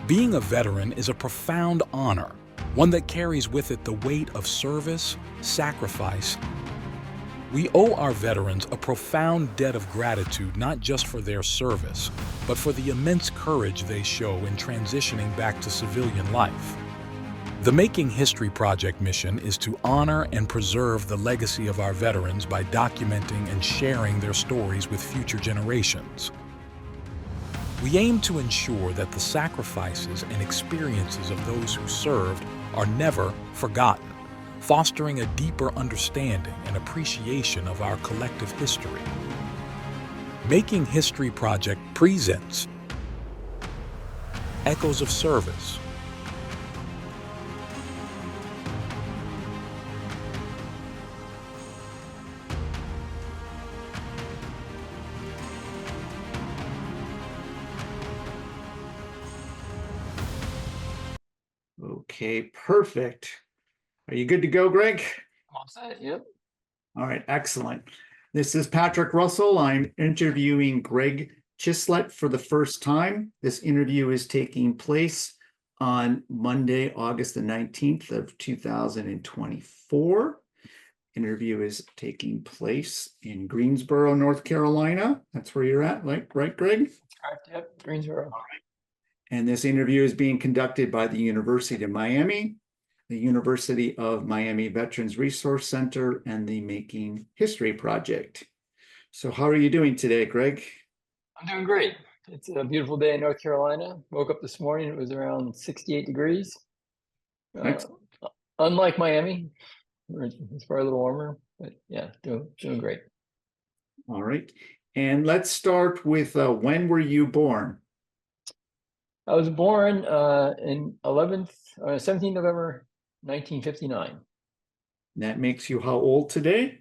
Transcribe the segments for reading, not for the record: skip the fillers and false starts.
Being a veteran is a profound honor, one that carries with it the weight of service, sacrifice. We owe our veterans a profound debt of gratitude not just for their service, but for the immense courage they show in transitioning back to civilian life. The Making History Project mission is to honor and preserve the legacy of our veterans by documenting and sharing their stories with future generations. We aim to ensure that the sacrifices and experiences of those who served are never forgotten, fostering a deeper understanding and appreciation of our collective history. Making History Project presents Echoes of Service. Okay, perfect. Are you good to go, Greg? All set, yep. All right, excellent. This is Patrick Russell. I'm interviewing Greg Chislett for the first time. This interview is taking place on Monday, August the 19th of 2024. Interview is taking place in Greensboro, North Carolina. That's where you're at, right, Greg? That's correct, yep, Greensboro. All right. And this interview is being conducted by the University of Miami, the University of Miami Veterans Resource Center, and the Making History Project. So how are you doing today, Greg? I'm doing great. It's a beautiful day in North Carolina. Woke up this morning, it was around 68 degrees. Unlike Miami, it's probably a little warmer, but yeah, doing great. All right. And let's start with when were you born? I was born in 17th November, 1959. That makes you how old today?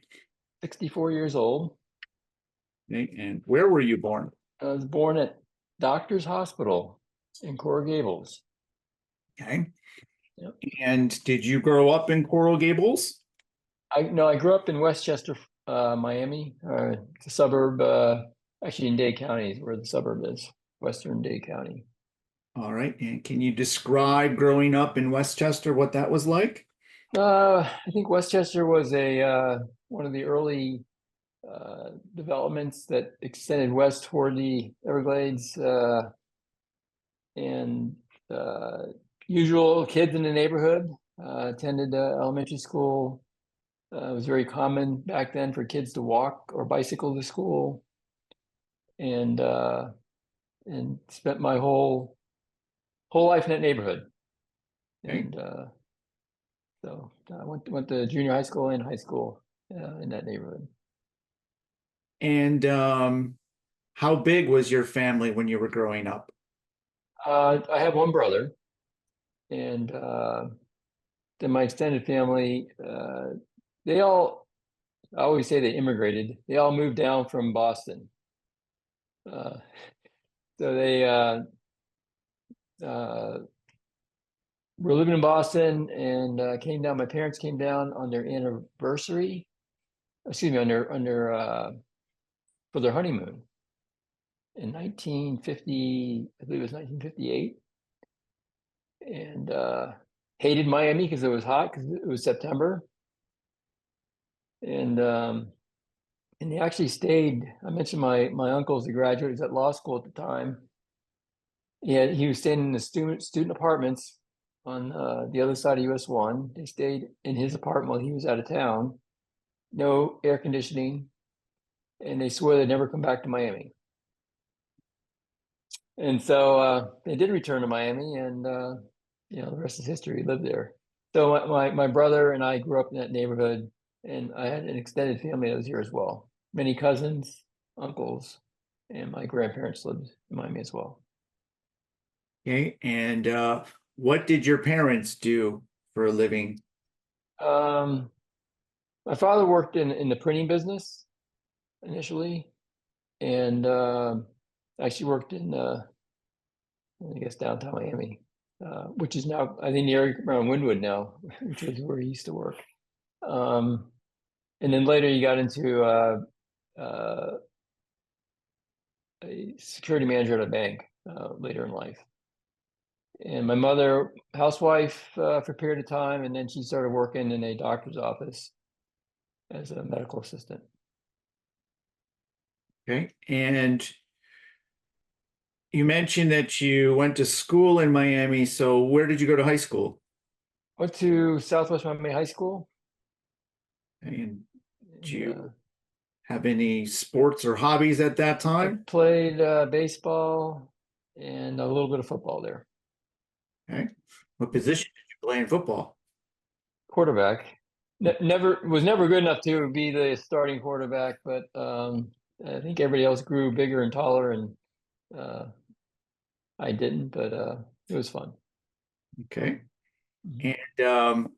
64 years old. Okay. And where were you born? I was born at Doctors Hospital in Coral Gables. Okay. Yep. And did you grow up in Coral Gables? I grew up in Westchester, Miami. It's a suburb, actually in Dade County is where the suburb is, Western Dade County. All right. And can you describe growing up in Westchester, what that was like? I think Westchester was one of the early developments that extended west toward the Everglades, and usual kids in the neighborhood attended elementary school. It was very common back then for kids to walk or bicycle to school, and spent my whole life in that neighborhood. Okay. And so I went to junior high school and high school in that neighborhood. And how big was your family when you were growing up? I have one brother, and then my extended family, I always say they immigrated. They all moved down from Boston. So they were living in Boston and came down. My parents came down on their anniversary, excuse me, for their honeymoon in 1950, I believe it was 1958. And hated Miami because it was hot, because it was September. And they actually stayed. I mentioned my uncle's a graduate. He was at law school at the time. He was staying in the student apartments on the other side of US 1. They stayed in his apartment while he was out of town. No air conditioning, and they swore they'd never come back to Miami. And so they did return to Miami, and the rest is history. We lived there. So my brother and I grew up in that neighborhood, and I had an extended family that was here as well. Many cousins, uncles, and my grandparents lived in Miami as well. Okay. And what did your parents do for a living? My father worked in the printing business initially, and actually worked in I guess downtown Miami, which is now, I think, the area around Wynwood now, which is where he used to work. And then later he got into a security manager at a bank later in life. And my mother, housewife for a period of time, and then she started working in a doctor's office as a medical assistant. Okay. And you mentioned that you went to school in Miami. So where did you go to high school? Went to Southwest Miami High School. And did And, you have any sports or hobbies at that I time? played baseball and a little bit of football there. Okay. What position did you play in football? Quarterback. Never good enough to be the starting quarterback, but I think everybody else grew bigger and taller, and I didn't, but it was fun. Okay. Mhm. And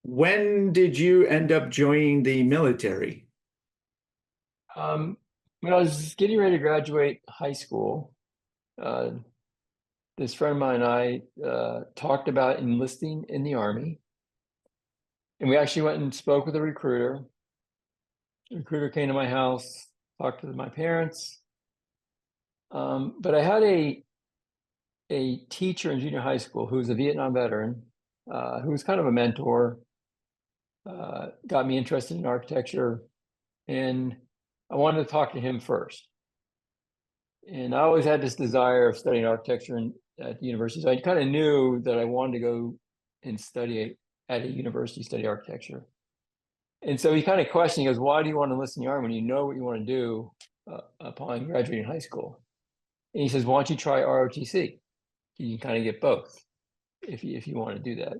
when did you end up joining the military? When I was getting ready to graduate high school, uh, this friend of mine and I talked about enlisting in the Army. And we actually went and spoke with a recruiter. The recruiter came to my house, talked to my parents. But I had a teacher in junior high school who was a Vietnam veteran, who was kind of a mentor, got me interested in architecture, and I wanted to talk to him first. And I always had this desire of studying architecture at the university. So I kind of knew that I wanted to go and study at a university, study architecture. And so he kind of questioned, he goes, why do you want to enlist in the Army when you know what you want to do upon graduating high school? And he says, why don't you try ROTC? You can kind of get both if you want to do that.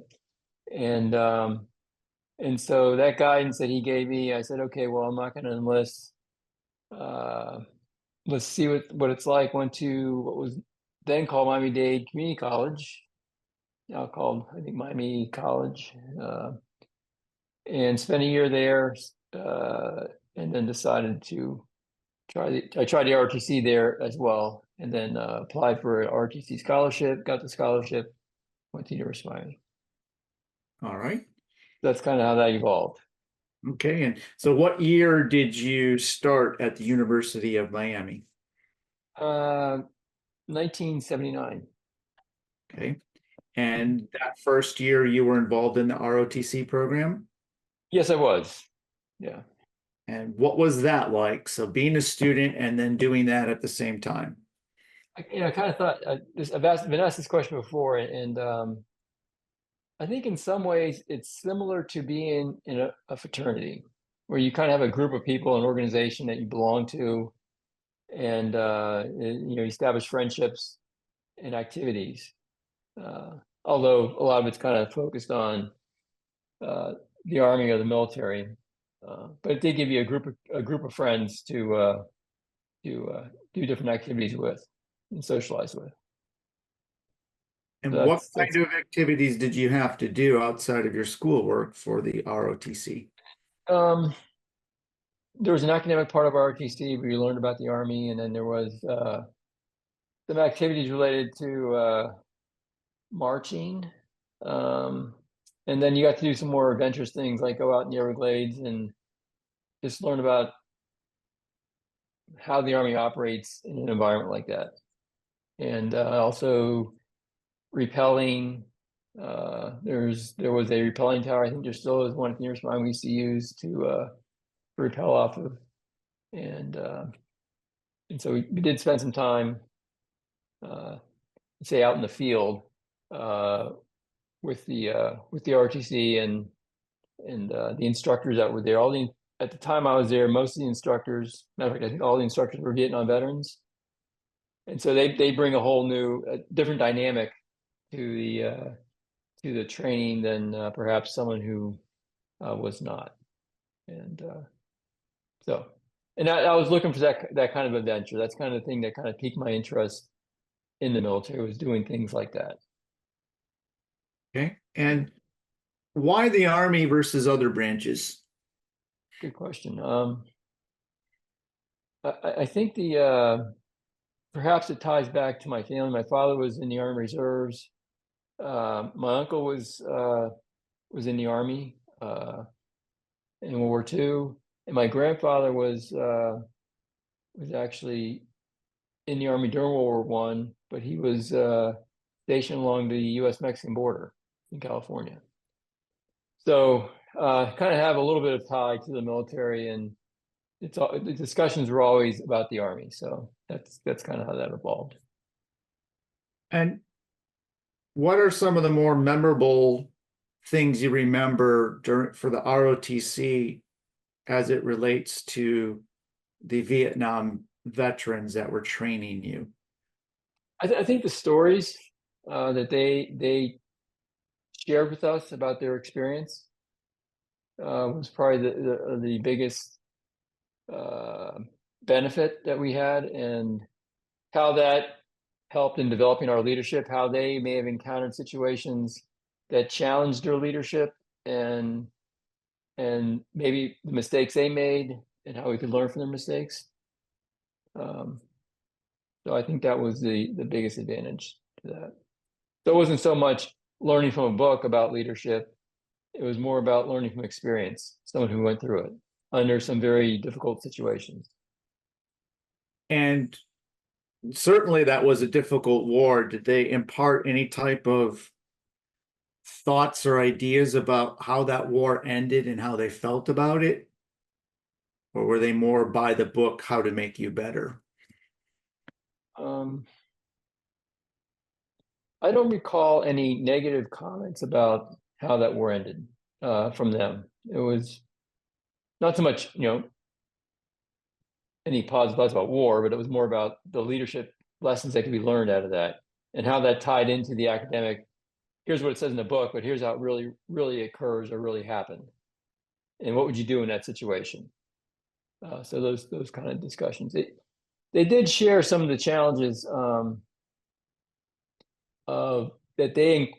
And so that guidance that he gave me, I said, okay, well, I'm not going to enlist. Let's see what it's like. Went to what was then called Miami-Dade Community College, now called, I think, Miami College, and spent a year there, and then decided to I tried the ROTC there as well, and then applied for an ROTC scholarship, got the scholarship, went to University of Miami. All right. That's kind of how that evolved. Okay. And so what year did you start at the University of Miami? 1979. Okay. And that first year you were involved in the ROTC program? Yes, I was. Yeah. And what was that like? So being a student and then doing that at the same time. I kind of thought been asked this question before, and I think in some ways it's similar to being in a fraternity where you kind of have a group of people, an organization that you belong to, and you establish friendships and activities. Although a lot of it's kind of focused on the Army or the military, but it did give you a group of friends to do different activities with and socialize with. And So what that's kind of activities did you have to do outside of your schoolwork for the ROTC? There was an academic part of ROTC where you learned about the Army, and then there was some activities related to marching. And then you got to do some more adventurous things like go out in the Everglades and just learn about how the Army operates in an environment like that. And also repelling. There was a repelling tower. I think there still is one at the University of Miami we used to use to repel off of. And so we did spend some time, say, out in the field with the RTC and the instructors that were there. At the time I was there, most of the instructors, matter of fact, I think all the instructors were Vietnam veterans, and so they bring a whole new, different dynamic to the training than perhaps someone who was not. And I was looking for that kind of adventure. That's kind of the thing that kind of piqued my interest in the military, was doing things like that. Okay. And why the Army versus other branches? Good question. I think perhaps it ties back to my family. My father was in the Army Reserves. My uncle was in the Army in World War II, and my grandfather was actually in the Army during World War I, but he was stationed along the U.S.-Mexican border in California. So kind of have a little bit of tie to the military, and the discussions were always about the Army. So that's kind of how that evolved. And what are some of the more memorable things you remember for the ROTC as it relates to the Vietnam veterans that were training you? I think the stories that they shared with us about their experience was probably the biggest benefit that we had, and how that helped in developing our leadership, how they may have encountered situations that challenged their leadership, and maybe the mistakes they made and how we could learn from their mistakes. So I think that was the biggest advantage to that. So it wasn't so much learning from a book about leadership. It was more about learning from experience, someone who went through it under some very difficult situations. And certainly that was a difficult war. Did they impart any type of thoughts or ideas about how that war ended and how they felt about it? Or were they more by the book, how to make you better? I don't recall any negative comments about how that war ended from them. It was not so much, any positive thoughts about war, but it was more about the leadership lessons that could be learned out of that, and how that tied into the academic. Here's what it says in the book, but here's how it really, really occurs or really happened. And what would you do in that situation? So those kind of discussions. They did share some of the challenges that they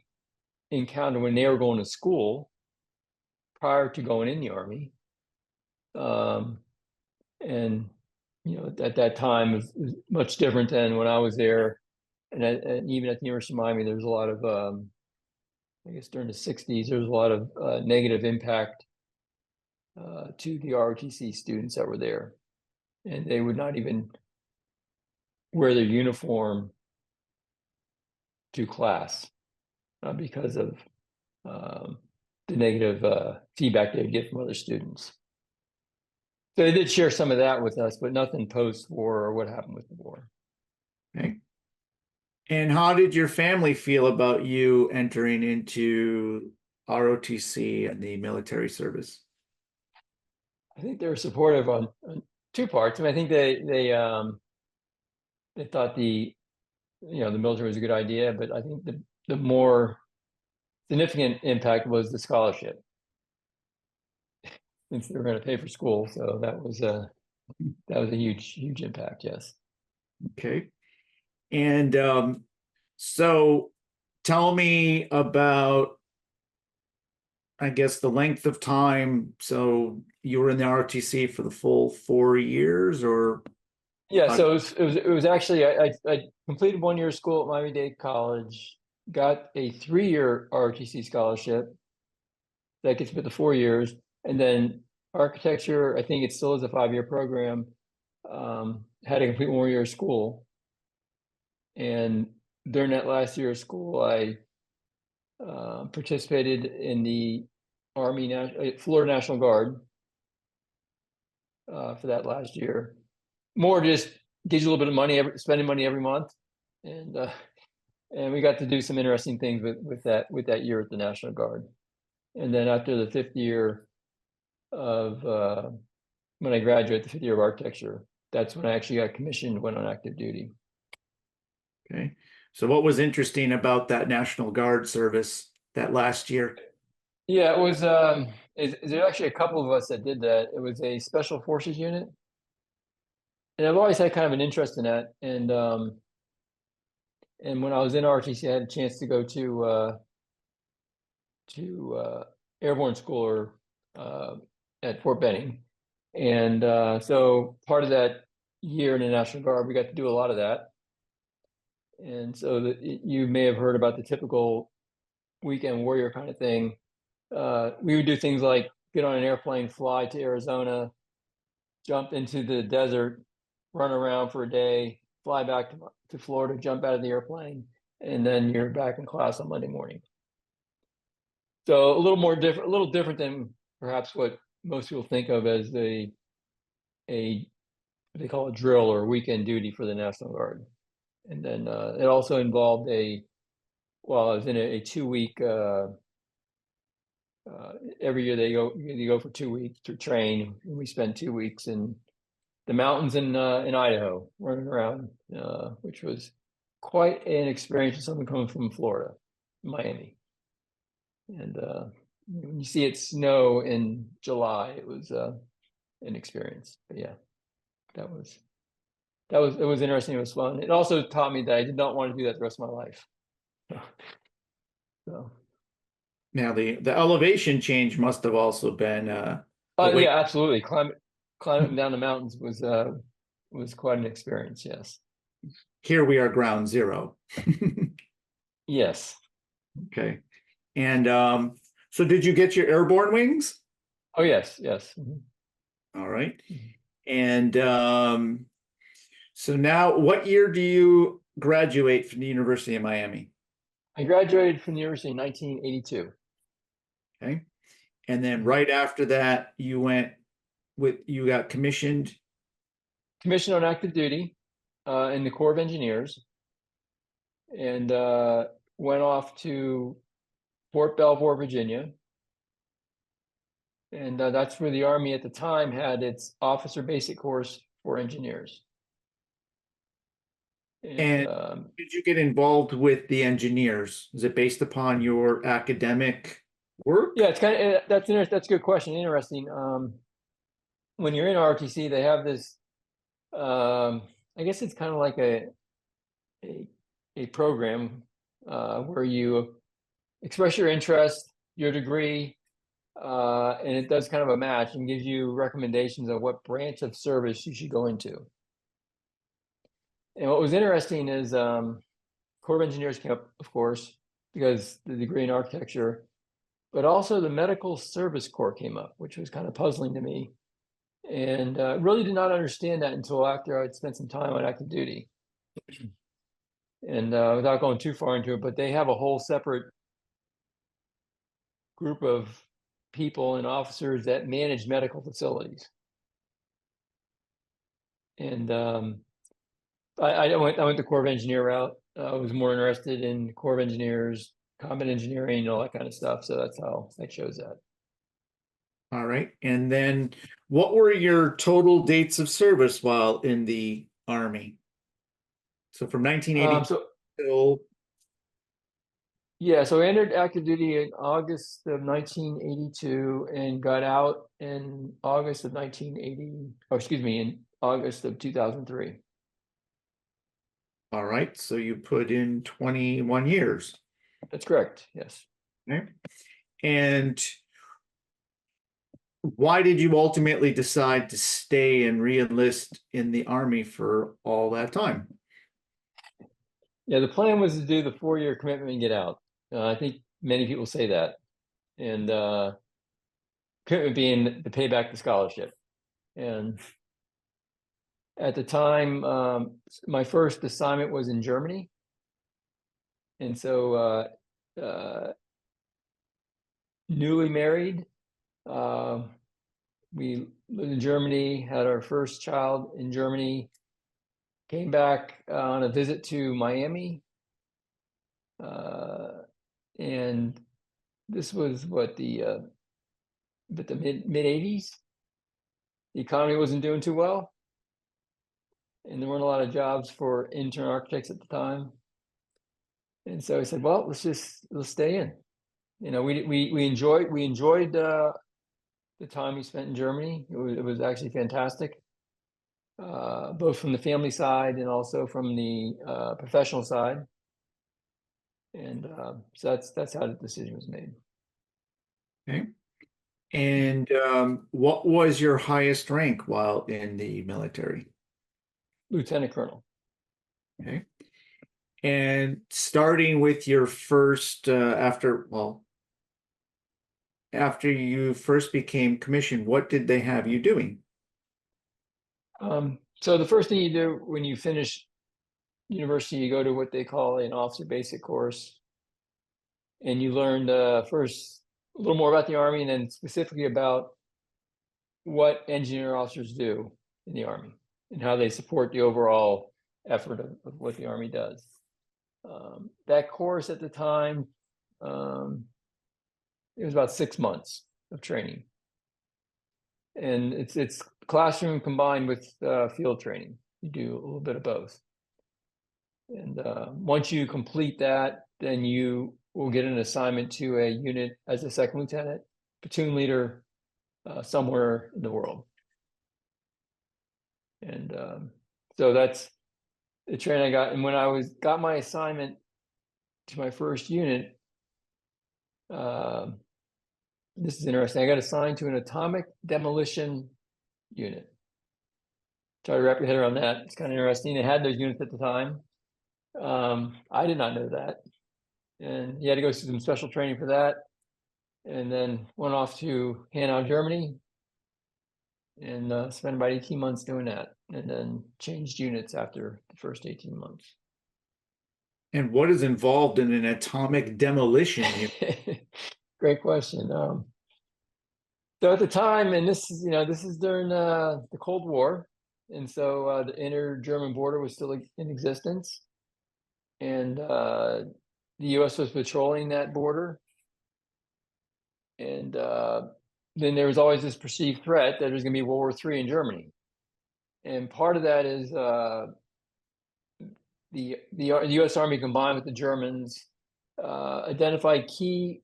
encountered when they were going to school prior to going in the Army. And at that time it was much different than when I was there, and even at the University of Miami, there was a lot of I guess during the 60s there was a lot of negative impact to the ROTC students that were there, and they would not even wear their uniform to class because of the negative feedback they would get from other students. So they did share some of that with us, but nothing post-war or what happened with the war. Okay. And how did your family feel about you entering into ROTC and the military service? I think they were supportive on two parts. I mean, I think they thought the military was a good idea, but I think the more significant impact was the scholarship, since they were going to pay for school. So that was a huge impact. Yes. Okay. And so tell me about, I guess, the length of time. So you were in the ROTC for the full 4 years, or? Yeah, so it was actually I completed 1 year of school at Miami-Dade College, got a 3-year ROTC scholarship that gets me to 4 years, and then architecture, I think it still is a 5-year program, had to complete 1 year of school. And during that last year of school, I participated in the Army Florida National Guard for that last year. More just gives you a little bit of money, spending money every month, and we got to do some interesting things with that year at the National Guard. And then after the 5th year of when I graduated, the 5th year of architecture, that's when I actually got commissioned, went on active duty. Okay. So what was interesting about that National Guard service that last year? Yeah, it was there's actually a couple of us that did that. It was a special forces unit. And I've always had kind of an interest in that. And when I was in ROTC, I had a chance to go to airborne school at Fort Benning. And so part of that year in the National Guard, we got to do a lot of that. And so you may have heard about the typical weekend warrior kind of thing. We would do things like get on an airplane, fly to Arizona, jump into the desert, run around for a day, fly back to Florida, jump out of the airplane, and then you're back in class on Monday morning. So a little different than perhaps what most people think of as a what they call a drill or weekend duty for the National Guard. And then it also involved I was in a 2-week. Every year you go for 2 weeks to train. And we spent 2 weeks in the mountains in Idaho, running around, which was quite an experience for someone coming from Florida, Miami. And when you see it snow in July, it was an experience. But yeah, it was interesting. It was fun. It also taught me that I did not want to do that the rest of my life. So Now the elevation change must have also been yeah, absolutely. Climbing down the mountains was quite an experience. Yes. Here we are ground zero. Yes. Okay. And so did you get your airborne wings? Oh yes, yes. Mhm. All right. And so now what year do you graduate from the University of Miami? I graduated from the university in 1982. Okay. And then right after that, you got commissioned. Commissioned on active duty in the Corps of Engineers, and went off to Fort Belvoir, Virginia. And that's where the Army at the time had its officer basic course for engineers. And did you get involved with the engineers? Is it based upon your academic work? Yeah, it's kind of that's a good question. Interesting. When you're in ROTC, they have this. I guess it's kind of like a program where you express your interest, your degree, and it does kind of a match and gives you recommendations of what branch of service you should go into. And what was interesting is Corps of Engineers came up, of course, because the degree in architecture, but also the Medical Service Corps came up, which was kind of puzzling to me. And really did not understand that until after I'd spent some time on active duty. And without going too far into it, but they have a whole separate group of people and officers that manage medical facilities. And I went the Corps of Engineer route. I was more interested in Corps of Engineers, combat engineering, and all that kind of stuff. So that's how I chose that. All right. And then what were your total dates of service while in the Army? So from 1980 till. Yeah, so I entered active duty in August of 1982 and got out in August of 1980, or excuse me, in August of 2003. All right. So you put in 21 years. That's correct. Yes. Okay. And why did you ultimately decide to stay and re-enlist in the Army for all that time? Yeah, the plan was to do the 4-year commitment and get out. I think many people say that. And commitment being to pay back the scholarship. And at the time, my first assignment was in Germany. And so newly married, we lived in Germany, had our first child in Germany, came back on a visit to Miami. And this was what the mid 80s. The economy wasn't doing too well. And there weren't a lot of jobs for intern architects at the time. And so I said, well, let's stay in. You know, we enjoyed the time we spent in Germany. It was actually fantastic, both from the family side and also from the professional side. And so that's how the decision was made. Okay. And what was your highest rank while in the military? Lieutenant Colonel. Okay. And starting with your first after you first became commissioned, what did they have you doing? So the first thing you do when you finish university, you go to what they call an officer basic course. And you learned first a little more about the Army, and then specifically about what engineer officers do in the Army and how they support the overall effort of what the Army does. That course at the time, it was about 6 months of training. And it's classroom combined with field training. You do a little bit of both. And once you complete that, then you will get an assignment to a unit as a second lieutenant, platoon leader, somewhere in the world. And so that's the training I got. And when I got my assignment to my first unit, this is interesting. I got assigned to an atomic demolition unit. Try to wrap your head around that. It's kind of interesting. They had those units at the time. I did not know that. And you had to go through some special training for that. And then went off to Hanau, Germany, and spent about 18 months doing that. And then changed units after the first 18 months. And what is involved in an atomic demolition unit? Great question. So at the time, and this is during the Cold War, and so the inter-German border was still in existence, and the U.S. was patrolling that border, and then there was always this perceived threat that there's going to be World War III in Germany, and part of that is the U.S. Army combined with the Germans identified key.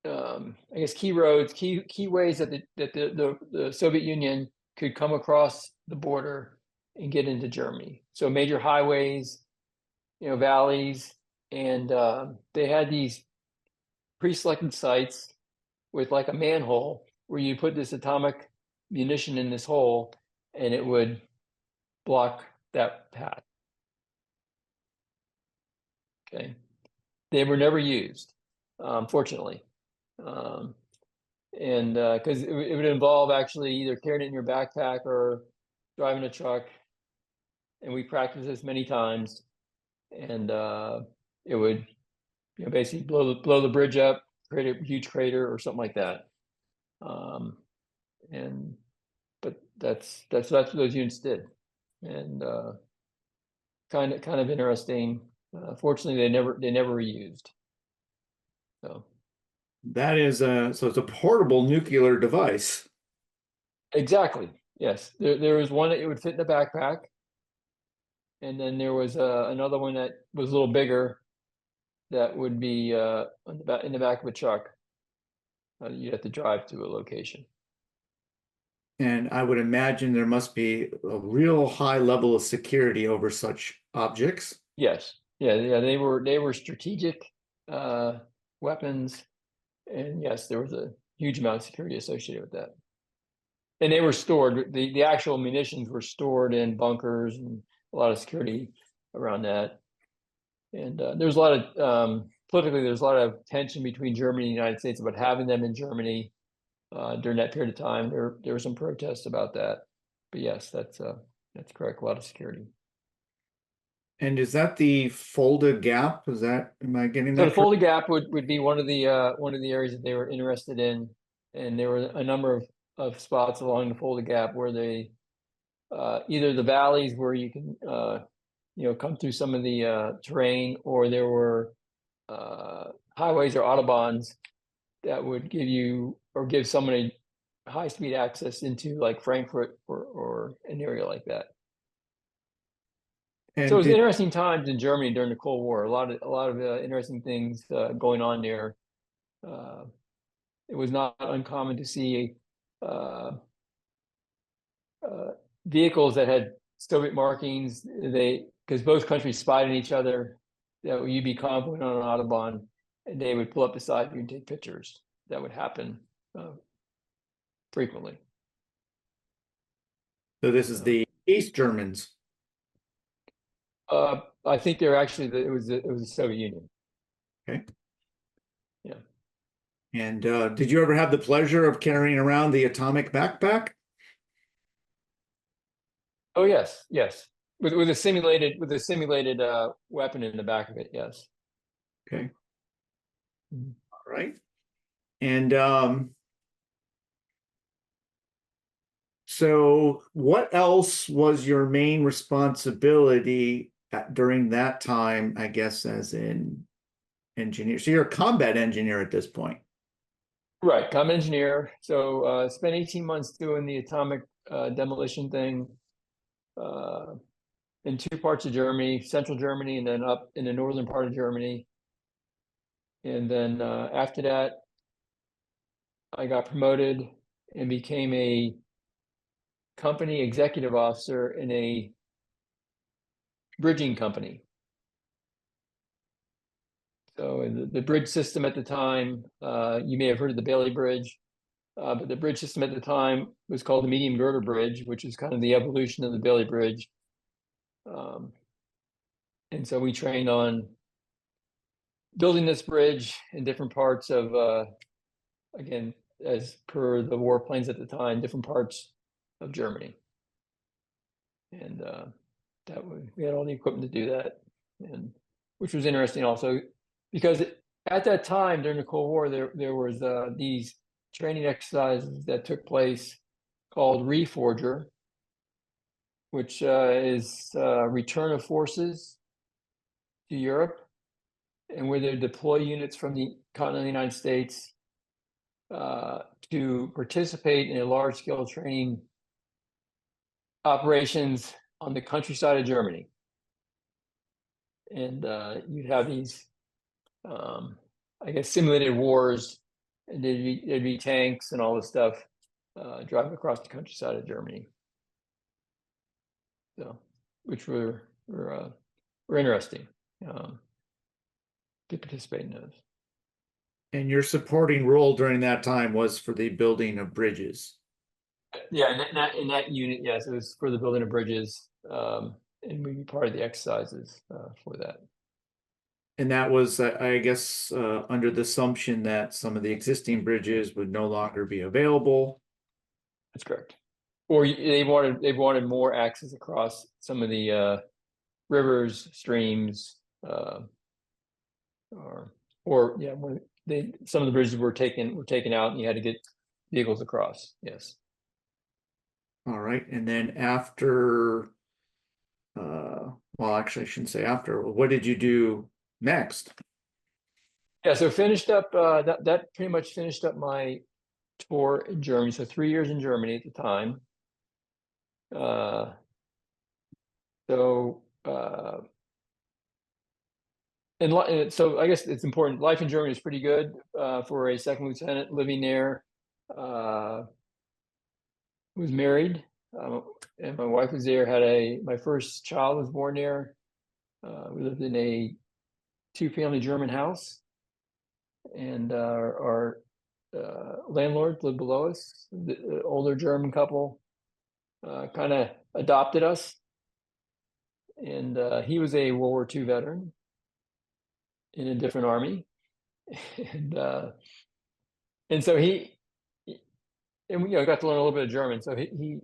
I guess key roads, key ways that the Soviet Union could come across the border and get into Germany. So major highways, valleys, and they had these pre-selected sites with like a manhole where you put this atomic munition in this hole, and it would block that path. Okay, they were never used, fortunately. And because it would involve actually either carrying it in your backpack or driving a truck, and we practiced this many times, and it would basically blow the bridge up, create a huge crater or something like that. But that's what those units did, and kind of interesting. Fortunately, they never were used. So. That is so it's a portable nuclear device. Exactly. Yes. There was one that it would fit in the backpack. And then there was another one that was a little bigger that would be in the back of a truck. You'd have to drive to a location. And I would imagine there must be a real high level of security over such objects. Yes. Yeah. They were strategic weapons. And yes, there was a huge amount of security associated with that. And they were stored, the actual munitions were stored in bunkers, and a lot of security around that. And there's a lot of, politically, there's a lot of tension between Germany and the United States about having them in Germany during that period of time. There were some protests about that. But yes, that's correct, a lot of security. And is that the Fulda Gap? Am I getting that? So the Fulda Gap would be one of the areas that they were interested in, and there were a number of spots along the Fulda Gap where they either the valleys where you can come through some of the terrain, or there were highways or autobahns that would give somebody high speed access into like Frankfurt or an area like that. And so it was interesting times in Germany during the Cold War. A lot of interesting things going on there. It was not uncommon to see vehicles that had Soviet markings. Because both countries spied on each other, that you'd be convoying on an autobahn, and they would pull up beside you and take pictures. That would happen frequently. So this is the East Germans. I think they're actually it was the Soviet Union. Okay. Yeah. And did you ever have the pleasure of carrying around the atomic backpack? Oh yes. with a simulated weapon in the back of it. Yes. Okay. Mhm. All right. And so what else was your main responsibility during that time, I guess, as an engineer? So you're a combat engineer at this point. Right, combat engineer. So spent 18 months doing the atomic demolition thing in two parts of Germany, central Germany, and then up in the northern part of Germany. And then after that, I got promoted and became a company executive officer in a bridging company. So the bridge system at the time, you may have heard of the Bailey Bridge, but the bridge system at the time was called the Medium Girder Bridge, which is kind of the evolution of the Bailey Bridge. And so we trained on building this bridge in different parts of, again, as per the warplanes at the time, different parts of Germany. And we had all the equipment to do that, and which was interesting also because at that time during the Cold War, there was these training exercises that took place called Reforger, which is return of forces to Europe, and where they deploy units from the continental United States to participate in a large-scale training operations on the countryside of Germany. And you'd have these, I guess, simulated wars, and there'd be tanks and all this stuff driving across the countryside of Germany. So, which were interesting to participate in those. And your supporting role during that time was for the building of bridges. Yeah, in that unit, yes, it was for the building of bridges, and we'd be part of the exercises for that. And that was, I guess, under the assumption that some of the existing bridges would no longer be available. That's correct. Or they wanted more access across some of the rivers, streams, or yeah, when some of the bridges were taken out, and you had to get vehicles across. Yes. All right, and then after, well, actually, I shouldn't say after. What did you do next? Yeah, so finished up that pretty much finished up my tour in Germany. So 3 years in Germany at the time. And so I guess it's important. Life in Germany is pretty good for a second lieutenant living there. Was married, and my wife was there. My first child was born there. We lived in a 2-family German house, and our landlord lived below us. The older German couple kind of adopted us, and he was a World War II veteran in a different army, and so we got to learn a little bit of German. So he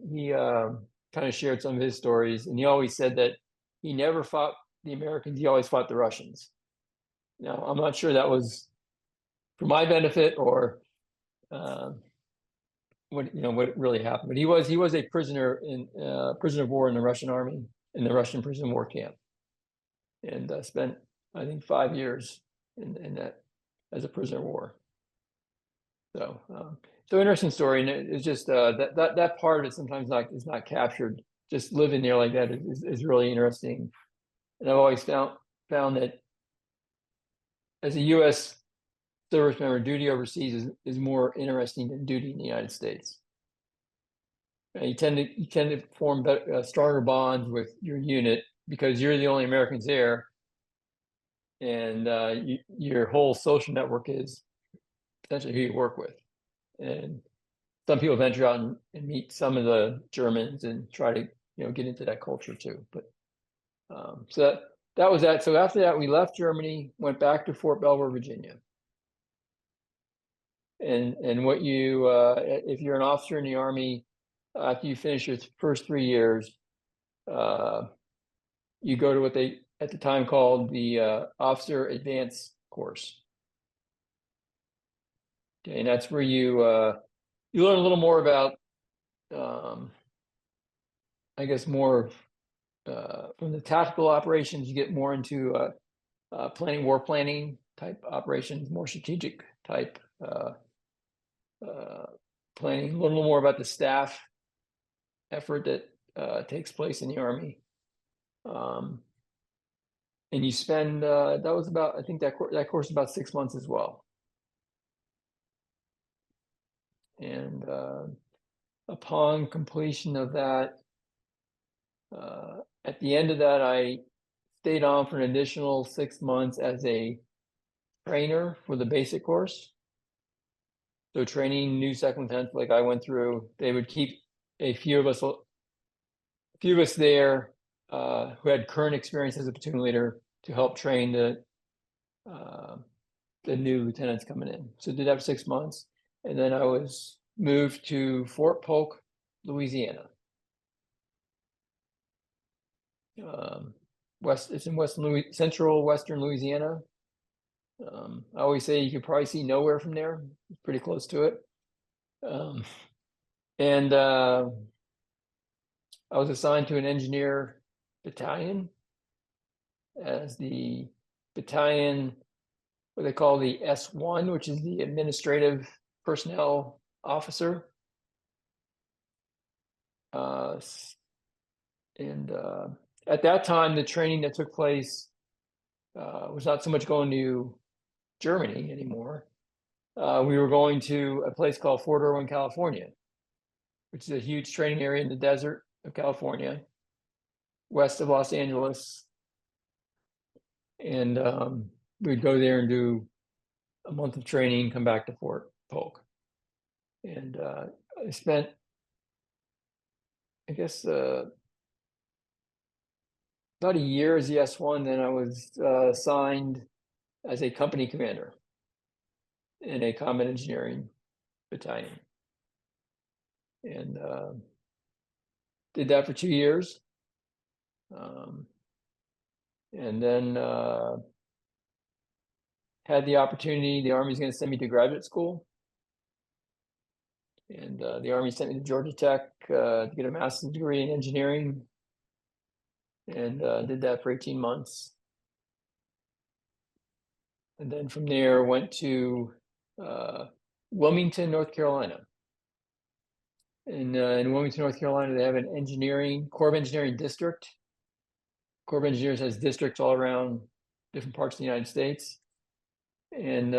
kind of shared some of his stories, and he always said that he never fought the Americans; he always fought the Russians. Now, I'm not sure that was for my benefit or what really happened, but he was a prisoner of war in the Russian army, in the Russian prison war camp, and spent, I think, 5 years in that as a prisoner of war. So interesting story, and it's just that part of it sometimes is not captured. Just living there like that is really interesting, and I've always found that as a U.S. service member, duty overseas is more interesting than duty in the United States. You tend to form stronger bonds with your unit because you're the only Americans there, and your whole social network is essentially who you work with. And some people venture out and meet some of the Germans and try to get into that culture too. But so that was that. So after that, we left Germany, went back to Fort Belvoir, Virginia. And what if you're an officer in the Army, after you finish your first 3 years, you go to what they at the time called the Officer Advanced course. Okay, and that's where you learn a little more about, I guess, more from the tactical operations. You get more into planning, war planning type operations, more strategic type planning. A little more about the staff effort that takes place in the Army. And you spend that was about, I think that course is about 6 months as well. And upon completion of that, at the end of that, I stayed on for an additional 6 months as a trainer for the basic course. So training new second lieutenants like I went through, they would keep a few of us there who had current experience as a platoon leader to help train the new lieutenants coming in. So did that for 6 months, and then I was moved to Fort Polk, Louisiana. It's in central western Louisiana. I always say you could probably see nowhere from there. It's pretty close to it. And I was assigned to an engineer battalion as the battalion, what they call the S1, which is the administrative personnel officer. At that time, the training that took place was not so much going to Germany anymore. We were going to a place called Fort Irwin, California, which is a huge training area in the desert of California, west of Los Angeles. And we'd go there and do a month of training, come back to Fort Polk. And I spent, I guess, about a year as the S1. Then I was assigned as a company commander in a combat engineering battalion. And did that for 2 years. And then had the opportunity, the Army's going to send me to graduate school. And the Army sent me to Georgia Tech to get a master's degree in engineering. And did that for 18 months. And then from there went to Wilmington, North Carolina. And in Wilmington, North Carolina, they have an Corps of Engineering district. Corps of Engineers has districts all around different parts of the United States. And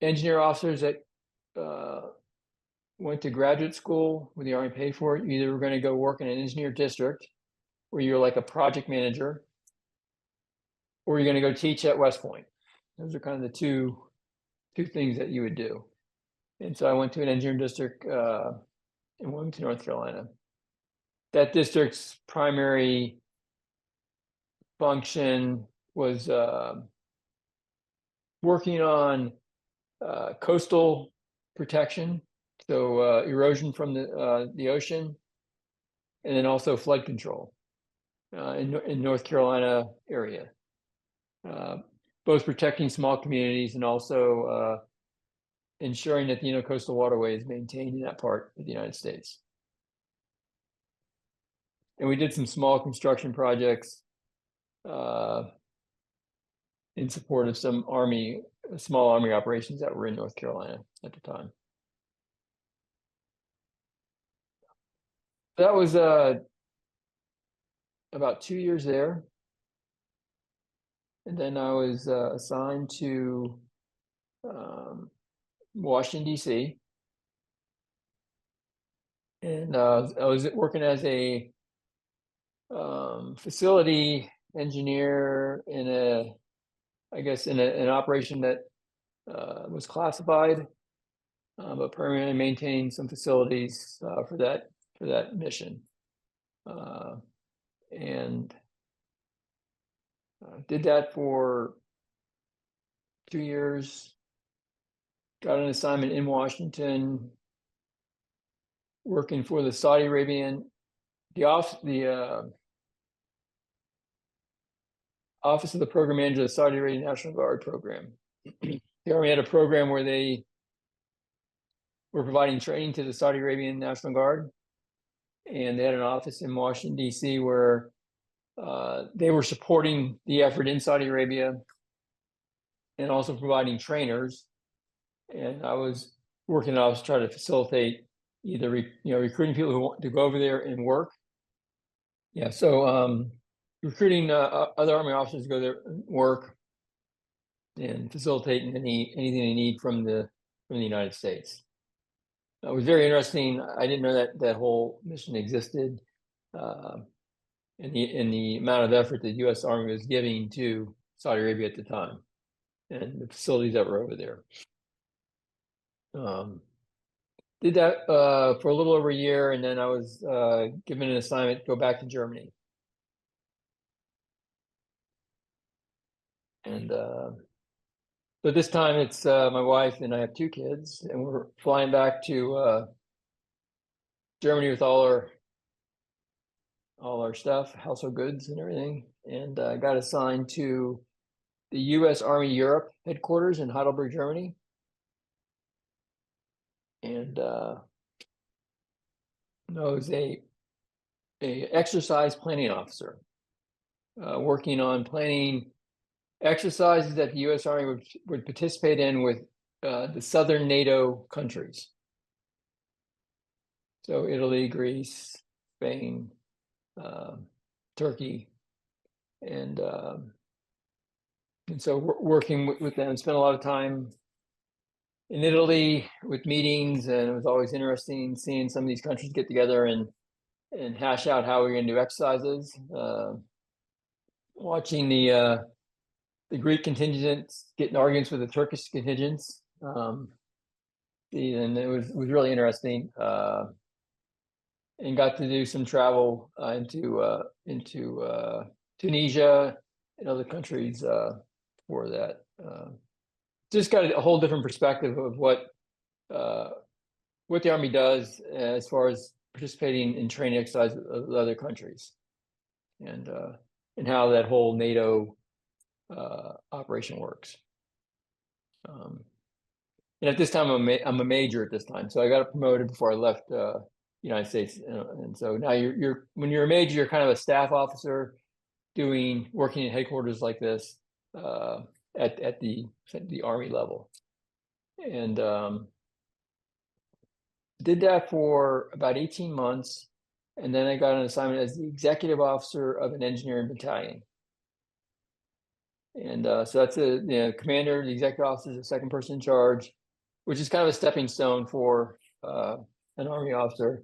engineer officers that went to graduate school where the Army paid for it, you either were going to go work in an engineer district where you're like a project manager, or you're going to go teach at West Point. Those are kind of the two things that you would do. And so I went to an engineering district in Wilmington, North Carolina. That district's primary function was working on coastal protection, so erosion from the ocean, and then also flood control in North Carolina area, both protecting small communities and also ensuring that the coastal waterway is maintained in that part of the United States. And we did some small construction projects in support of some small Army operations that were in North Carolina at the time. That was about 2 years there. And then I was assigned to Washington, D.C. And I was working as a facility engineer in an operation that was classified, but permanently maintained some facilities for that mission. And did that for 2 years. Got an assignment in Washington, working for the Saudi Arabian, the Office of the Program Manager of the Saudi Arabian National Guard program. The Army had a program where they were providing training to the Saudi Arabian National Guard, and they had an office in Washington, D.C. where they were supporting the effort in Saudi Arabia and also providing trainers. And I was working, I was trying to facilitate either recruiting people who want to go over there and work. Yeah, so recruiting other Army officers to go there and work, and facilitating anything they need from the United States. It was very interesting. I didn't know that whole mission existed, and the amount of effort the U.S. Army was giving to Saudi Arabia at the time, and the facilities that were over there. Did that for a little over a year, and then I was given an assignment to go back to Germany. And but this time it's my wife and I have 2 kids, and we're flying back to Germany with all our stuff, household goods and everything, and got assigned to the U.S. Army Europe headquarters in Heidelberg, Germany. And I was a exercise planning officer, working on planning exercises that the U.S. Army would participate in with the southern NATO countries. So Italy, Greece, Spain, Turkey, and so working with them. Spent a lot of time in Italy with meetings, and it was always interesting seeing some of these countries get together and hash out how we're going to do exercises. Watching the Greek contingents getting arguments with the Turkish contingents, and it was really interesting. And got to do some travel into Tunisia and other countries for that. Just got a whole different perspective of what the Army does as far as participating in training exercises of other countries, and how that whole NATO operation works. And at this time, I'm a major at this time, so I got promoted before I left United States, and so now when you're a major, you're kind of a staff officer working in headquarters like this at the Army level, and did that for about 18 months, and then I got an assignment as the executive officer of an engineering battalion. And so that's the commander, the executive officer is the second person in charge, which is kind of a stepping stone for an Army officer.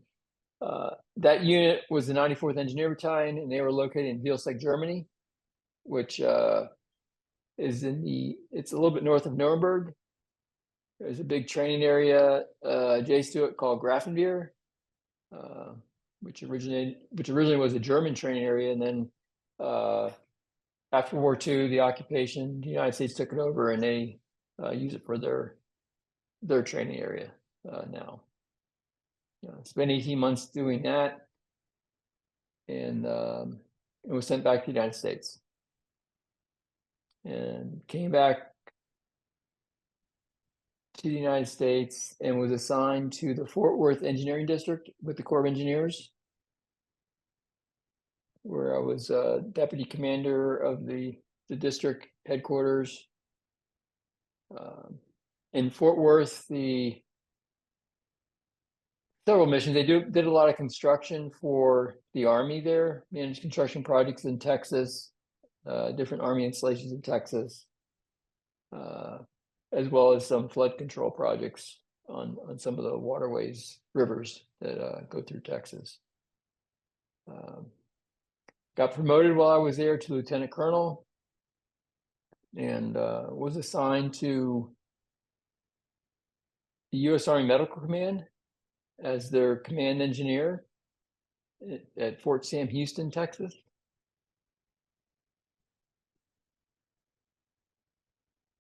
That unit was the 94th Engineer Battalion, and they were located in Vilseck, Germany, which is it's a little bit north of Nuremberg. There's a big training area adjacent to it called Grafenwehr, which originally was a German training area, and then after World War II, the occupation, the United States took it over, and they use it for their training area now. Spent 18 months doing that, and it was sent back to the United States, and came back to the United States and was assigned to the Fort Worth Engineering District with the Corps of Engineers, where I was deputy commander of the district headquarters. In Fort Worth, several missions. They did a lot of construction for the Army there, managed construction projects in Texas, different Army installations in Texas, as well as some flood control projects on some of the waterways, rivers that go through Texas. Got promoted while I was there to lieutenant colonel, and was assigned to the U.S. Army Medical Command as their command engineer at Fort Sam Houston, Texas.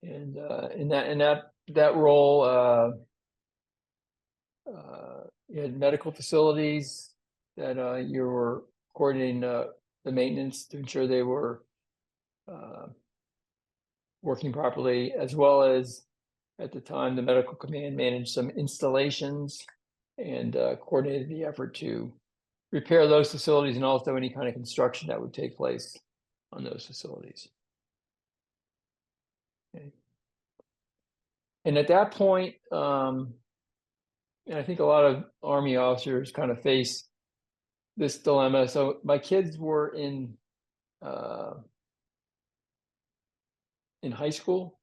And in that role, you had medical facilities that you were coordinating the maintenance to ensure they were working properly, as well as at the time, the medical command managed some installations and coordinated the effort to repair those facilities and also any kind of construction that would take place on those facilities. Okay. And at that point, and I think a lot of Army officers kind of face this dilemma. So my kids were in high school.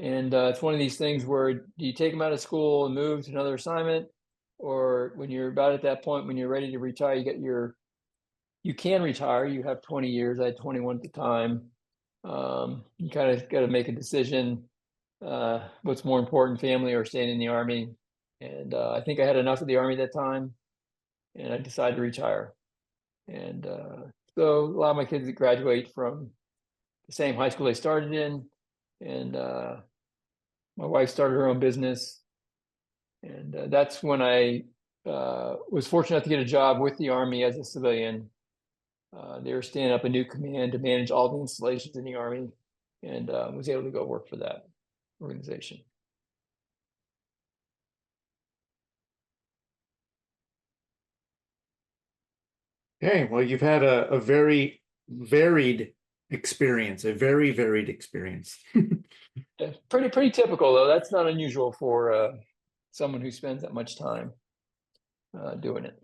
And it's one of these things where do you take them out of school and move to another assignment? Or when you're about at that point, when you're ready to retire, you can retire. You have 20 years. I had 21 at the time. You kind of got to make a decision. What's more important, family or staying in the Army? And I think I had enough of the Army at that time, and I decided to retire. And so a lot of my kids graduate from the same high school they started in, and my wife started her own business. And that's when I was fortunate enough to get a job with the Army as a civilian. They were standing up a new command to manage all the installations in the Army, and was able to go work for that organization. Okay, well, you've had a very varied experience, a very varied experience. Yeah, pretty typical, though. That's not unusual for someone who spends that much time doing it.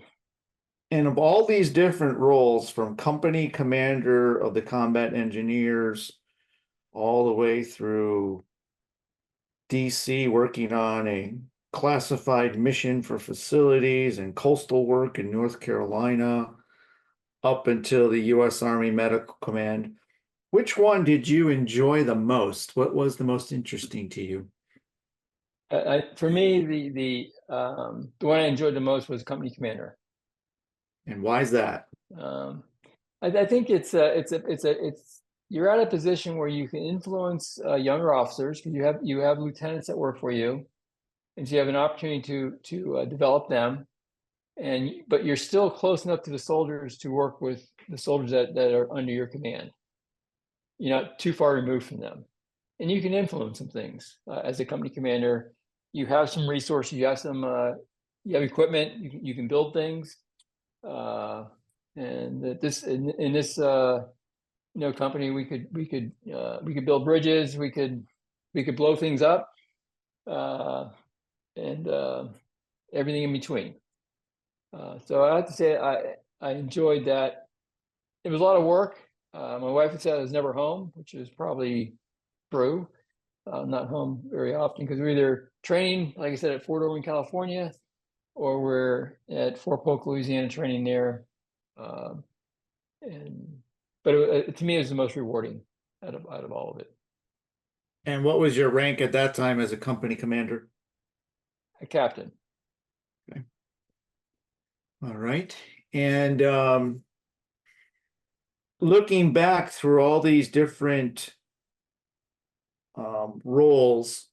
And of all these different roles, from company commander of the combat engineers all the way through DC, working on a classified mission for facilities and coastal work in North Carolina, up until the U.S. Army Medical Command, which one did you enjoy the most? What was the most interesting to you? For me, the one I enjoyed the most was company commander. And why is that? I think it's you're at a position where you can influence younger officers, because you have lieutenants that work for you, and so you have an opportunity to develop them, but you're still close enough to the soldiers to work with the soldiers that are under your command. You're not too far removed from them, and you can influence some things as a company commander. You have some resources, you have equipment, you can build things, and in this company, we could build bridges, we could blow things up, and everything in between. So I have to say I enjoyed that. It was a lot of work. My wife would say I was never home, which is probably true. Not home very often, because we're either training, like I said, at Fort Irwin, California, or we're at Fort Polk, Louisiana, training there. But to me, it was the most rewarding out of all of it. And what was your rank at that time as a company commander? A captain. Okay. All right. And looking back through all these different roles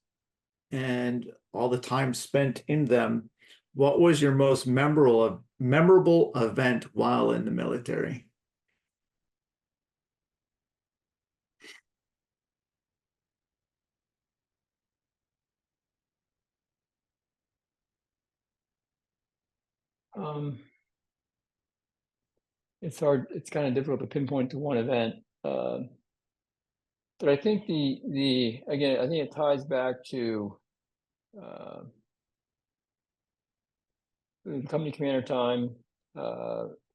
and all the time spent in them, what was your most memorable event while in the military? It's hard. It's kind of difficult to pinpoint to one event. But I think again, I think it ties back to the company commander time,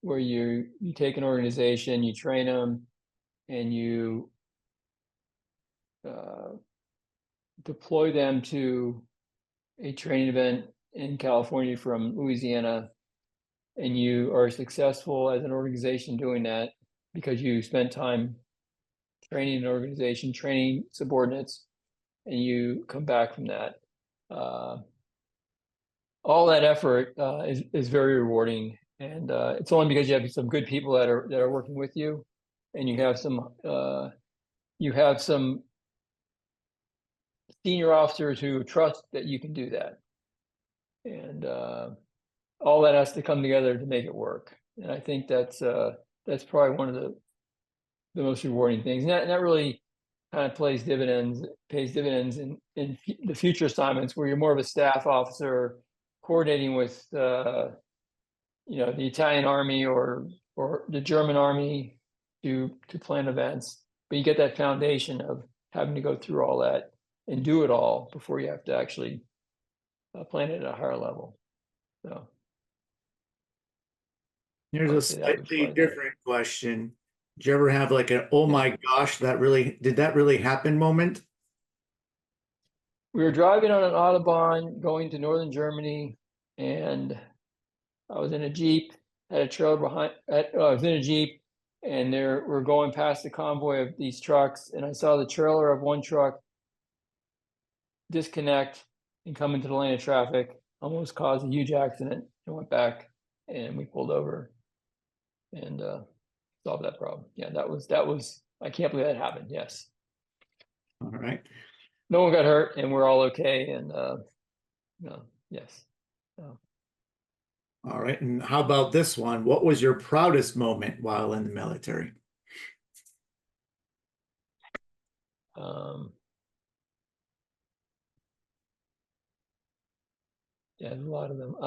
where you take an organization, you train them, and you deploy them to a training event in California from Louisiana, and you are successful as an organization doing that because you spent time training an organization, training subordinates, and you come back from that. All that effort is very rewarding, and it's only because you have some good people that are working with you, and you have some senior officers who trust that you can do that, and all that has to come together to make it work. And I think that's probably one of the most rewarding things. And that really kind of pays dividends in the future assignments where you're more of a staff officer coordinating with, the Italian army or the German army to plan events. But you get that foundation of having to go through all that and do it all before you have to actually plan it at a higher level. So Here's I a would say that was slightly probably different question. Did you ever have like an, oh my gosh, did that really happen moment? we were driving on an Autobahn going to northern Germany, and I was in a Jeep, had a trailer behind. I was in a Jeep, and we're going past the convoy of these trucks, and I saw the trailer of one truck disconnect and come into the lane of traffic, almost caused a huge accident, and went back, and we pulled over and solved that problem. Yeah, that was. I can't believe that happened. Yes, All right. no one got hurt, and we're all okay. And yes. All right. And how about this one? What was your proudest moment while in the military? Yeah, there's a lot of them.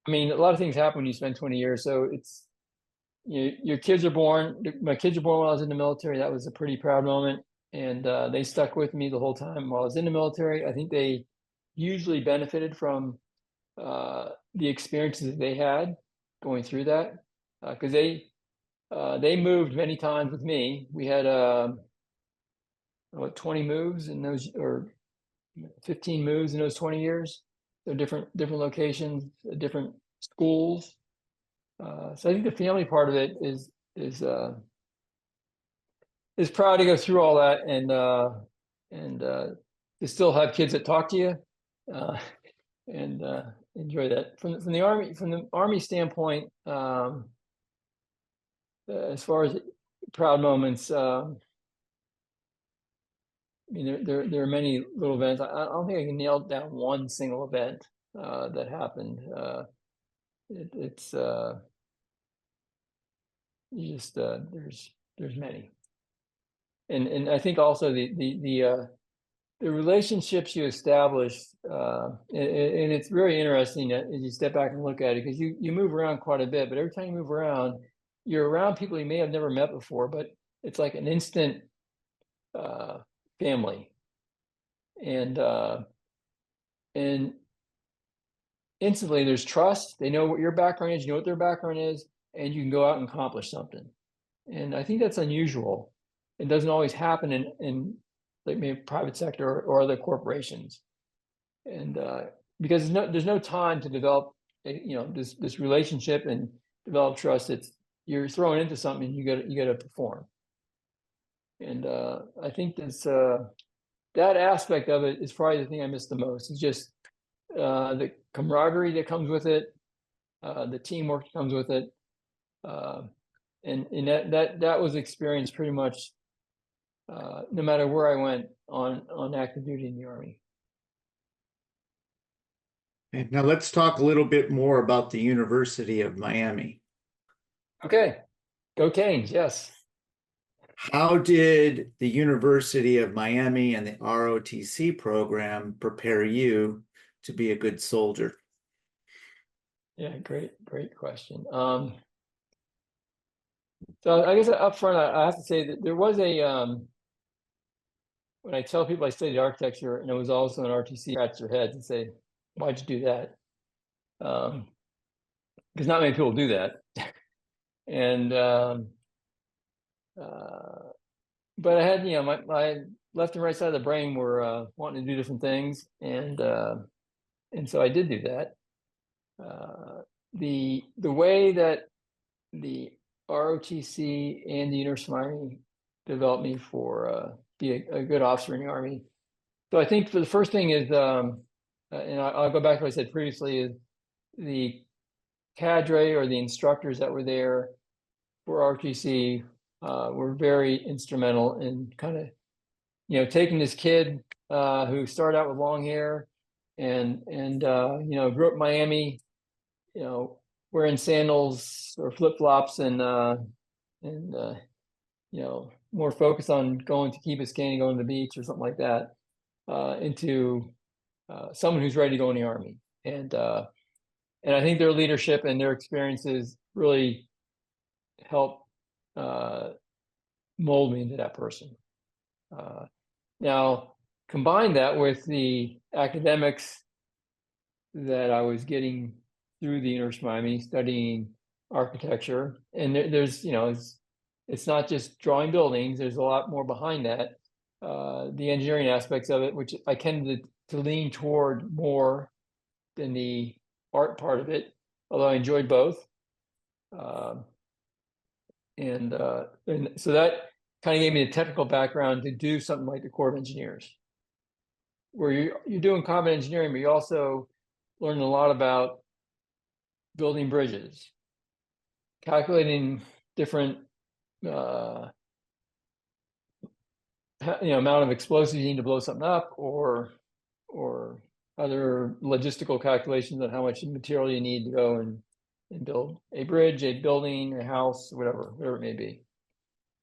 I mean, a lot of things happen when you spend 20 years. So it's, your kids are born. My kids were born while I was in the military. That was a pretty proud moment. And they stuck with me the whole time while I was in the military. I think they hugely benefited from the experiences that they had going through that. Because they moved many times with me. We had 20 moves in those, or 15 moves in those 20 years. So different locations, different schools. So I think the family part of it is proud to go through all that and to still have kids that talk to you and enjoy that. From the army standpoint, as far as proud moments, I mean, there are many little events. I don't think I can nail down one single event that happened. It's you just there's many, and I think also the relationships you establish, and it's very interesting as you step back and look at it, because you move around quite a bit, but every time you move around, you're around people you may have never met before, but it's like an instant family, and instantly there's trust. They know what your background is, you know what their background is, and you can go out and accomplish something. And I think that's unusual. It doesn't always happen in like maybe private sector or other corporations. And because there's no time to develop this relationship and develop trust. You're thrown into something, you got to perform. And I think that aspect of it is probably the thing I miss the most. It's just the camaraderie that comes with it, the teamwork that comes with it, and that was experienced pretty much no matter where I went on active duty in the Army. Okay, now let's talk a little bit more about the University of Miami. Okay, go Canes! Yes. How did the University of Miami and the ROTC program prepare you to be a good soldier? Yeah, great question. So I guess up front, I have to say that there was when I tell people I studied architecture and it was also an RTC, scratch their heads and say, "Why'd you do that?" Because not many people do that. And but I had, my left and right side of the brain were wanting to do different things, and so I did do that. The way that the ROTC and the University of Miami developed me for be a good officer in the Army. So I think for the first thing is, and I'll go back to what I said previously, is the cadre or the instructors that were there for ROTC were very instrumental in kind of, taking this kid who started out with long hair and grew up in Miami, wearing sandals or flip-flops and more focused on going to Key Biscayne, going to the beach or something like that, into someone who's ready to go in the Army. And I think their leadership and their experiences really help mold me into that person. Now, combine that with the academics that I was getting through the University of Miami, studying architecture, and there's, it's not just drawing buildings. There's a lot more behind that. The engineering aspects of it, which I tended to lean toward more than the art part of it, although I enjoyed both. And so that kind of gave me the technical background to do something like the Corps of Engineers, where you're doing combat engineering, but you also learn a lot about building bridges, calculating different amount of explosives you need to blow something up, or other logistical calculations on how much material you need to go and build a bridge, a building, a house, whatever it may be.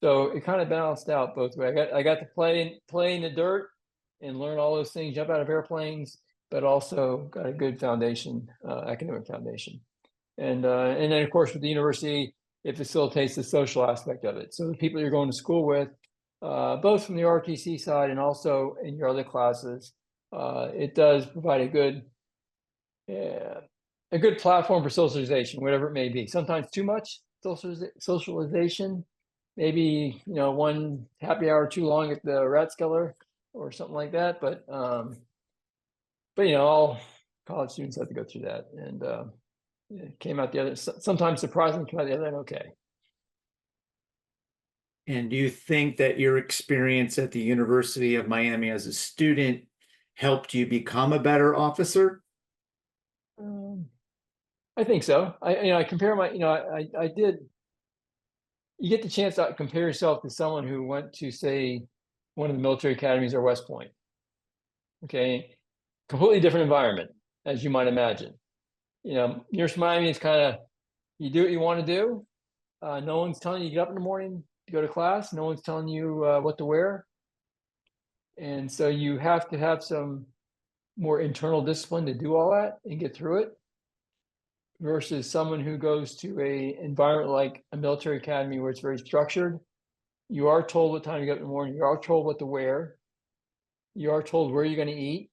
So it kind of balanced out both ways. I got to play in the dirt and learn all those things, jump out of airplanes, but also got a good foundation, academic foundation. And then of course with the university, it facilitates the social aspect of it. So the people you're going to school with, both from the ROTC side and also in your other classes, it does provide a good platform for socialization, whatever it may be. Sometimes too much socialization, maybe one happy hour too long at the Rathskeller or something like that. But all college students have to go through that, and it came out the other. Sometimes surprisingly, came out the other end okay. And do you think that your experience at the University of Miami as a student helped you become a better officer? I think so. I compare I did. You get the chance to compare yourself to someone who went to, say, one of the military academies or West Point. Okay, completely different environment, as you might imagine. University of Miami is kind of, you do what you want to do. No one's telling you to get up in the morning to go to class. No one's telling you what to wear. And so you have to have some more internal discipline to do all that and get through it, versus someone who goes to a environment like a military academy where it's very structured. You are told what time to get up in the morning. You are told what to wear. You are told where you're going to eat.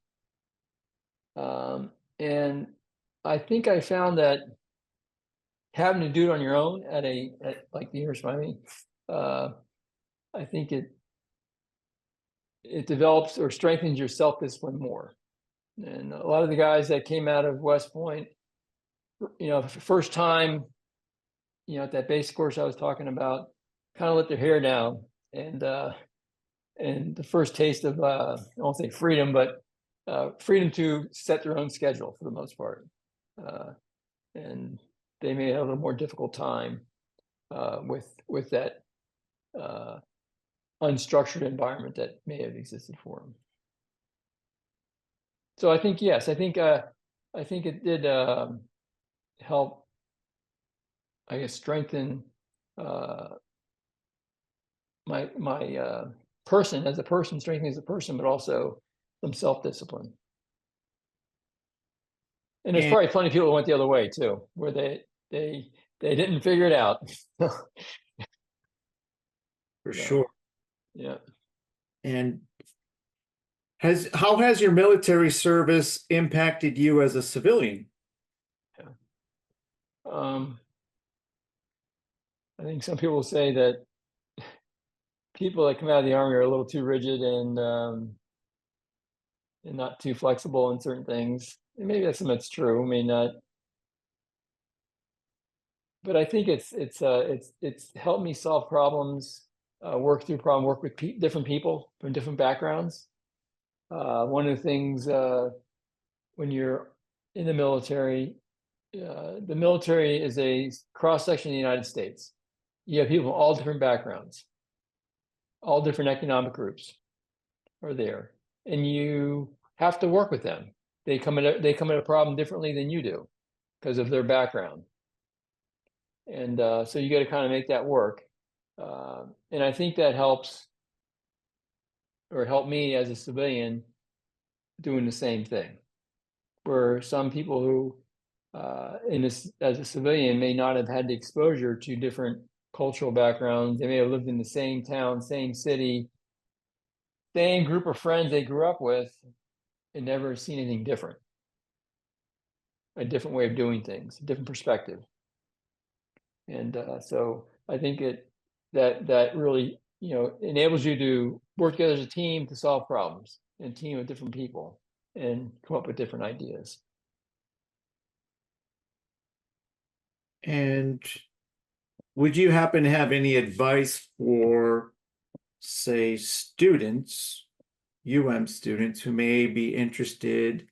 And I think I found that having to do it on your own at like the University of Miami, I think it develops or strengthens your self-discipline more. And a lot of the guys that came out of West Point, first time, at that base course I was talking about, kind of let their hair down, and the first taste of I won't say freedom, but freedom to set their own schedule for the most part, and they may have a more difficult time with that unstructured environment that may have existed for them. So I think yes, I think it did help, I guess, strengthen my person as a person, strengthening as a person, but also some self-discipline. And there's probably plenty of people who went the other way too, where they didn't figure it out. For sure. Yeah. And how has your military service impacted you as a civilian? Yeah. I think some people say that people that come out of the Army are a little too rigid and not too flexible in certain things. And maybe that's true. I mean, but I think it's helped me solve problems, work through problems, work with different people from different backgrounds. One of the things when you're in the military is a cross-section of the United States. You have people from all different backgrounds, all different economic groups are there, and you have to work with them. They come at a problem differently than you do because of their background. And so you got to kind of make that work. And I think that helps, or helped me as a civilian doing the same thing. Where some people who, as a civilian, may not have had the exposure to different cultural backgrounds. They may have lived in the same town, same city, same group of friends they grew up with, and never seen anything different. A different way of doing things, a different perspective. And so I think that really, enables you to work together as a team to solve problems, and a team of different people, and come up with different ideas. And would you happen to have any advice for, say, students, students who may be interested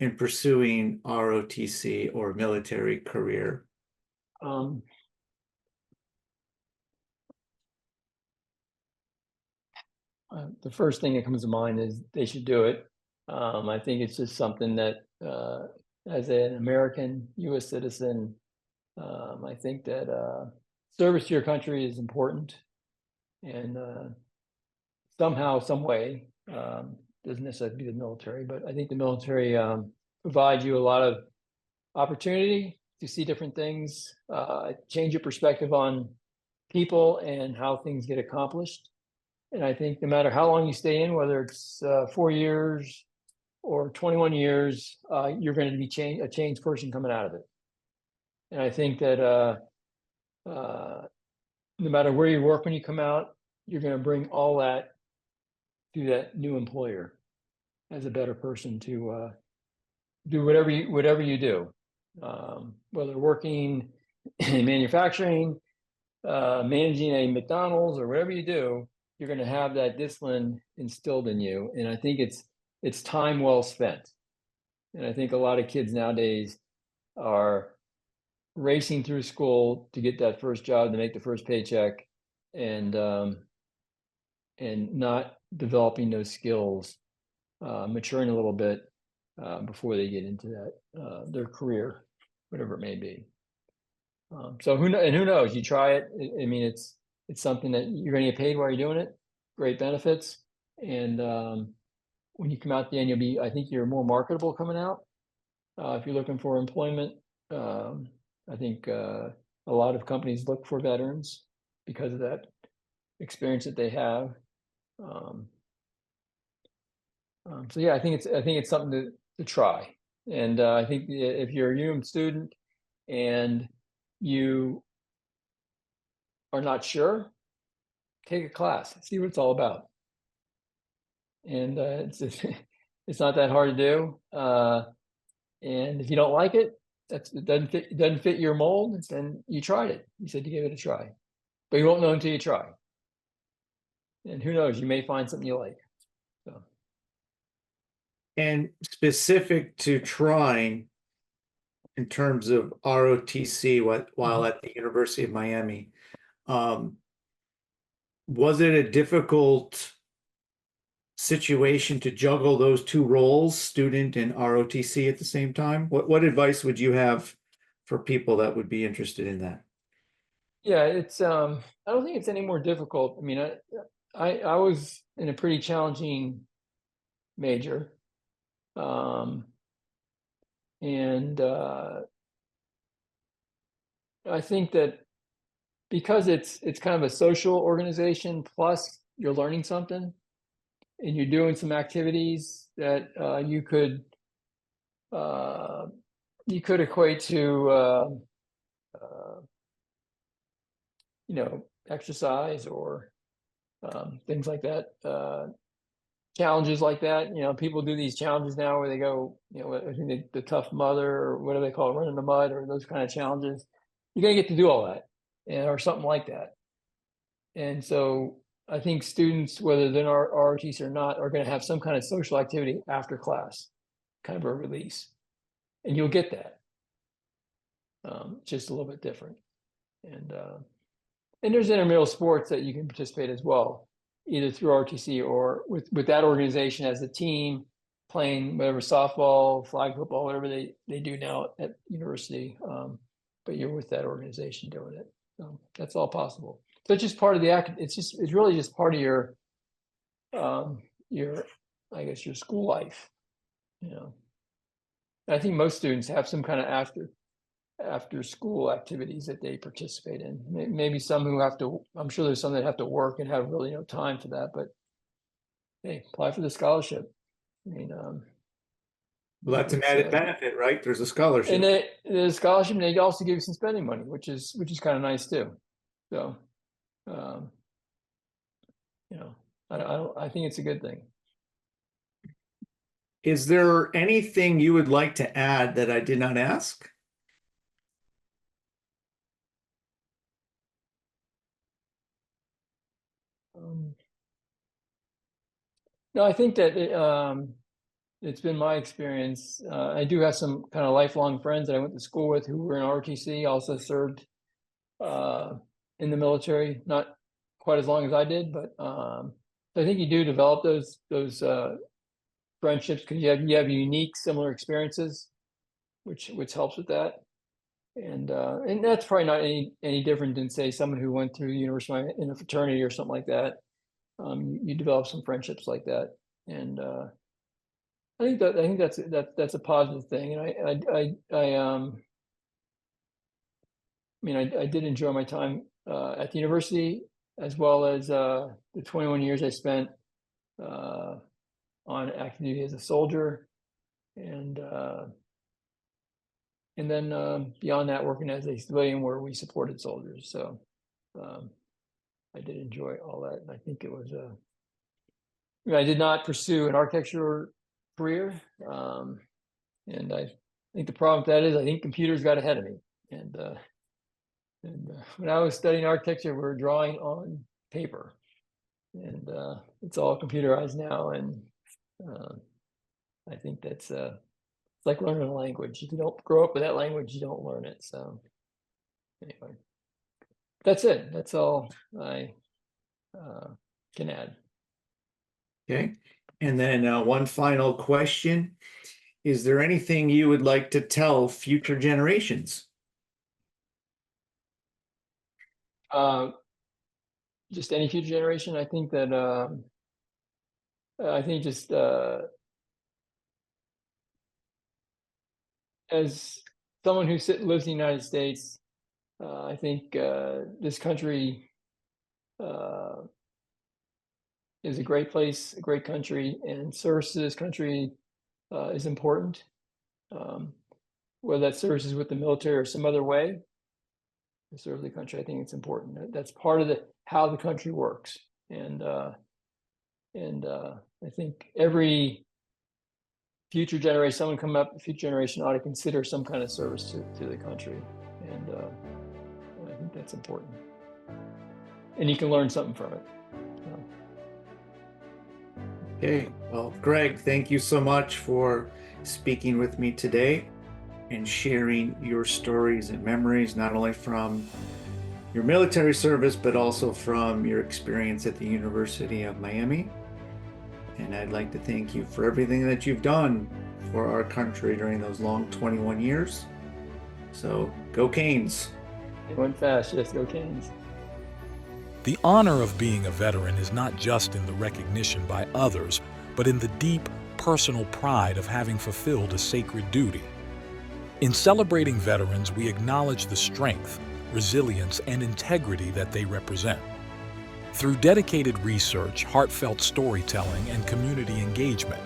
in pursuing ROTC or military career? The first thing that comes to mind is they should do it. I think it's just something that, as an American U.S. citizen, I think that service to your country is important, and somehow, some way, doesn't necessarily be the military, but I think the military provides you a lot of opportunity to see different things, change your perspective on people and how things get accomplished. And I think no matter how long you stay in, whether it's 4 years or 21 years, you're going to be a changed person coming out of it. And I think that no matter where you work when you come out, you're going to bring all that to that new employer as a better person to do whatever you do, whether working in manufacturing, managing a McDonald's, or whatever you do. You're going to have that discipline instilled in you. And I think it's time well spent. And I think a lot of kids nowadays are racing through school to get that first job, to make the first paycheck, and not developing those skills, maturing a little bit before they get into that their career, whatever it may be. So who knows? You try it. I mean, it's something that you're going to get paid while you're doing it. Great benefits, and when you come out the end, I think you're more marketable coming out. If you're looking for employment, I think a lot of companies look for veterans because of that experience that they have. So yeah, I think it's something to try. And I think if you're a UM student and you are not sure, take a class, see what it's all about. And it's not that hard to do. And if you don't like it, it doesn't fit your mold, then you tried it. You said you gave it a try, but you won't know until you try. And who knows, you may find something you like. So. And specific to trying, in terms of ROTC, while at the University of Miami, was it a difficult situation to juggle those two roles, student and ROTC, at the same time? What advice would you have for people that would be interested in that? Yeah, it's I don't think it's any more difficult. I mean, I was in a pretty challenging major, and I think that because it's kind of a social organization, plus you're learning something, and you're doing some activities that you could equate to exercise or things like that, challenges like that. People do these challenges now where they go, I think the Tough Mudder, or what do they call it, Run in the Mud, or those kind of challenges. You're gonna get to do all that, or something like that. And so I think students, whether they're ROTC or not, are going to have some kind of social activity after class, kind of a release, and you'll get that. Just a little bit different. And there's intramural sports that you can participate as well, either through ROTC or with that organization as a team, playing whatever, softball, flag football, whatever they do now at university. but you're with that organization doing it. So that's all possible. So it's just part of the act. It's really just part of your I guess your school life, you know. And I think most students have some kind of after school activities that they participate in. Maybe some who have to, I'm sure there's some that have to work and have really no time for that, but hey, apply for the scholarship. I mean, Well, that's an added benefit, right? There's a scholarship. and the scholarship, and they also give you some spending money, which is kind of nice too. So, you know, I think it's a good thing. Is there anything you would like to add that I did not ask? No, I think that it's been my experience. I do have some kind of lifelong friends that I went to school with who were in ROTC, also served in the military, not quite as long as I did, but I think you do develop those friendships because you have unique, similar experiences, which helps with that. And that's probably not any different than, say, someone who went through university in a fraternity or something like that. You develop some friendships like that, and I think that's a positive thing. And I did enjoy my time at the university, as well as the 21 years I spent on active duty as a soldier, and then beyond that, working as a civilian where we supported soldiers. So I did enjoy all that, and I think it was I did not pursue an architecture career, and I think the problem with that is I think computers got ahead of me, and when I was studying architecture, we were drawing on paper, and it's all computerized now, and I think that's it's like learning a language. If you don't grow up with that language, you don't learn it. So anyway, that's it. That's all I can add. Okay. And then one final question. Is there anything you would like to tell future generations? Just any future generation. I think that just as someone who lives in the United States, I think this country is a great place, a great country, and service to this country is important. Whether that service is with the military or some other way, to serve the country, I think it's important. That's part of how the country works, and I think every future generation, someone coming up, future generation ought to consider some kind of service to the country, and I think that's important. And you can learn something from it. So. Okay, well, Greg, thank you so much for speaking with me today and sharing your stories and memories, not only from your military service, but also from your experience at the University of Miami. And I'd like to thank you for everything that you've done for our country during those long 21 years. So go Canes. It went fast, yes, go Canes. The honor of being a veteran is not just in the recognition by others, but in the deep personal pride of having fulfilled a sacred duty. In celebrating veterans, we acknowledge the strength, resilience, and integrity that they represent. Through dedicated research, heartfelt storytelling, and community engagement,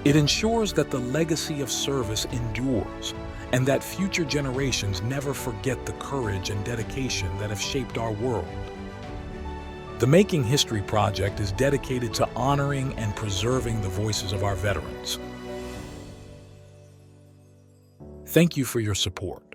it ensures that the legacy of service endures and that future generations never forget the courage and dedication that have shaped our world. The Making History Project is dedicated to honoring and preserving the voices of our veterans. Thank you for your support.